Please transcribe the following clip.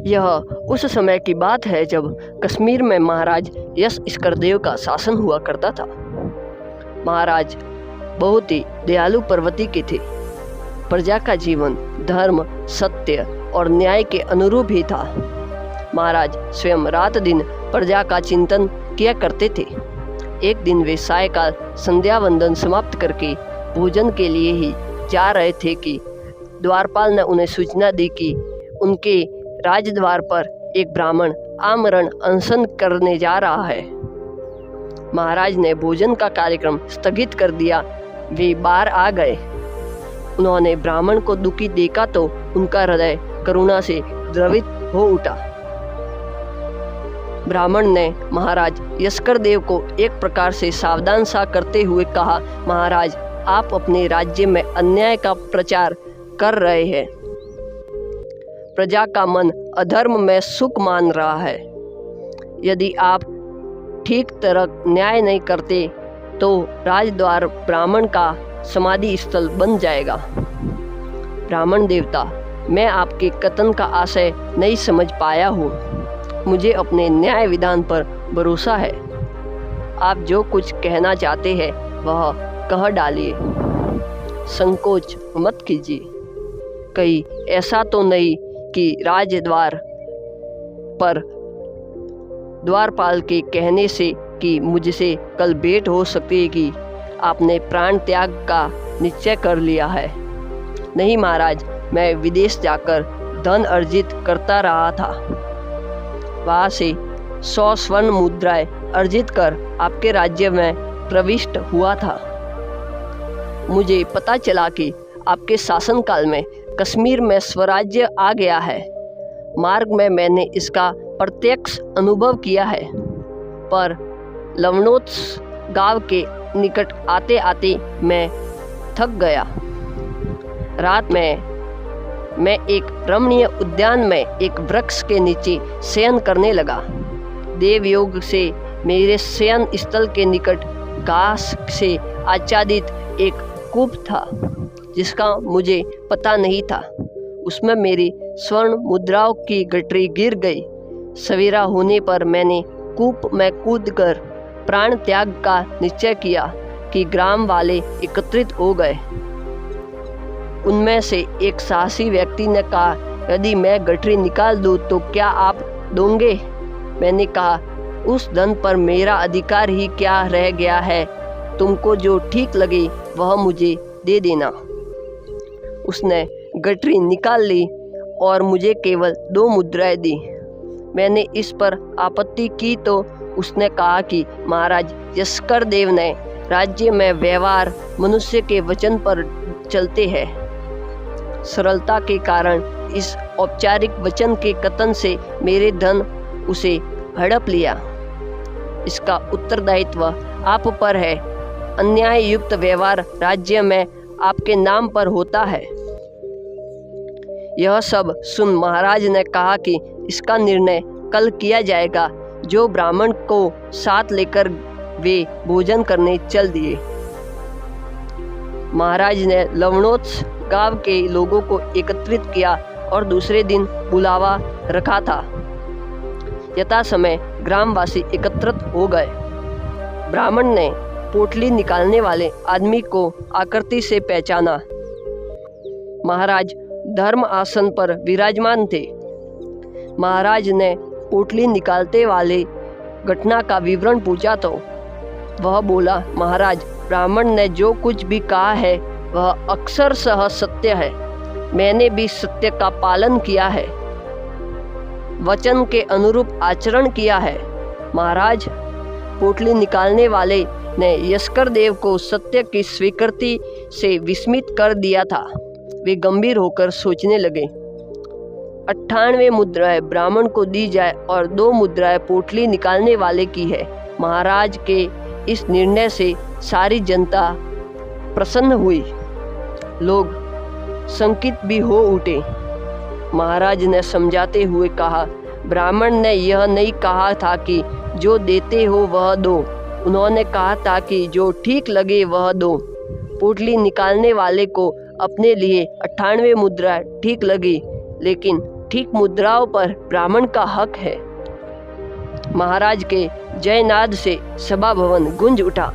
यह उस समय की बात है जब कश्मीर में महाराज यशस्करदेव का शासन हुआ करता था। महाराज बहुत ही दयालु प्रवृत्ति के थे। प्रजा का जीवन धर्म, सत्य और न्याय के अनुरूप ही था। महाराज स्वयं रात दिन प्रजा का चिंतन किया करते थे। एक दिन वे सायकाल संध्या वंदन समाप्त करके भोजन के लिए ही जा रहे थे कि द्वारपाल ने उन्हें सूचना दी कि उनके राजद्वार पर एक ब्राह्मण आमरण अनशन करने जा रहा है। महाराज ने भोजन का कार्यक्रम स्थगित कर दिया। वे बाहर आ गए। उन्होंने ब्राह्मण को दुखी देखा तो उनका हृदय करुणा से द्रवित हो उठा। ब्राह्मण ने महाराज यशस्करदेव को एक प्रकार से सावधान सा करते हुए कहा, महाराज, आप अपने राज्य में अन्याय का प्रचार कर रहे हैं। प्रजा का मन अधर्म में सुख मान रहा है। यदि आप ठीक तरह न्याय नहीं करते तो राजद्वार ब्राह्मण का समाधि स्थल बन जाएगा। ब्राह्मण देवता, मैं आपके कथन का आशय नहीं समझ पाया हूँ। मुझे अपने न्याय विधान पर भरोसा है। आप जो कुछ कहना चाहते हैं वह कह डालिए। संकोच मत कीजिए। कहीं ऐसा तो नहीं कि राजद्वार पर द्वारपाल के कहने से कि मुझसे कल भेंट हो सकती है कि आपने प्राण त्याग का निश्चय कर लिया है। नहीं महाराज, मैं विदेश जाकर धन अर्जित करता रहा था। वहाँ से 100 स्वर्ण मुद्राएं अर्जित कर आपके राज्य में प्रविष्ट हुआ था। मुझे पता चला कि आपके शासनकाल में कश्मीर में स्वराज्य आ गया है। मार्ग में मैंने इसका प्रत्यक्ष अनुभव किया है, पर लवणोत्स गांव के निकट आते आते मैं थक गया। रात में मैं एक रमणीय उद्यान में एक वृक्ष के नीचे शयन करने लगा। देवयोग से मेरे शयन स्थल के निकट घास से आच्छादित एक कूप था जिसका मुझे पता नहीं था। उसमें मेरी स्वर्ण मुद्राओं की गठरी गिर गई। सवेरा होने पर मैंने कूप में कूदकर प्राण त्याग का निश्चय किया कि ग्राम वाले एकत्रित हो गए। उनमें से एक साहसी व्यक्ति ने कहा, यदि मैं गठरी निकाल दूं तो क्या आप दोगे? मैंने कहा, उस धन पर मेरा अधिकार ही क्या रह गया है। तुमको जो ठीक लगे वह मुझे दे देना। उसने गठरी निकाल ली और मुझे केवल 2 मुद्राएं दी। मैंने इस पर आपत्ति की तो उसने कहा कि महाराज यशस्करदेव ने राज्य में व्यवहार मनुष्य के वचन पर चलते हैं। सरलता के कारण इस औपचारिक वचन के कथन से मेरे धन उसे हड़प लिया। इसका उत्तरदायित्व आप पर है। अन्याय युक्त व्यवहार राज्य में आपके नाम पर होता है। यह सब सुन महाराज ने कहा कि इसका निर्णय कल किया जाएगा। जो ब्राह्मण को साथ लेकर वे भोजन करने चल दिए। महाराज ने लवणोत्स गांव के लोगों को एकत्रित किया और दूसरे दिन बुलावा रखा था। यथा समय ग्रामवासी एकत्रित हो गए। ब्राह्मण ने पोटली निकालने वाले आदमी को आकृति से पहचाना। महाराज धर्म आसन पर विराजमान थे। महाराज ने पोटली निकालते वाले घटना का विवरण पूछा तो वह बोला, महाराज, ब्राह्मण ने जो कुछ भी कहा है वह अक्षरशः सत्य है। मैंने भी सत्य का पालन किया है, वचन के अनुरूप आचरण किया है। महाराज, पोटली निकालने वाले ने यशस्करदेव को सत्य की स्वीकृति से विस्मित कर दिया था। वे गंभीर होकर सोचने लगे। 98 मुद्राएं ब्राह्मण को दी जाए और 2 मुद्राएं पोटली निकालने वाले की है। महाराज के इस निर्णय से सारी जनता प्रसन्न हुई। लोग शंकित भी हो उठे। महाराज ने समझाते हुए कहा, ब्राह्मण ने यह नहीं कहा था कि जो देते हो वह दो। उन्होंने कहा था कि जो ठीक लगे वह दो। पोटली निकालने वाले को अपने लिए 98 मुद्रा ठीक लगी, लेकिन ठीक मुद्राओं पर ब्राह्मण का हक है। महाराज के जयनाद से सभा भवन गूंज उठा।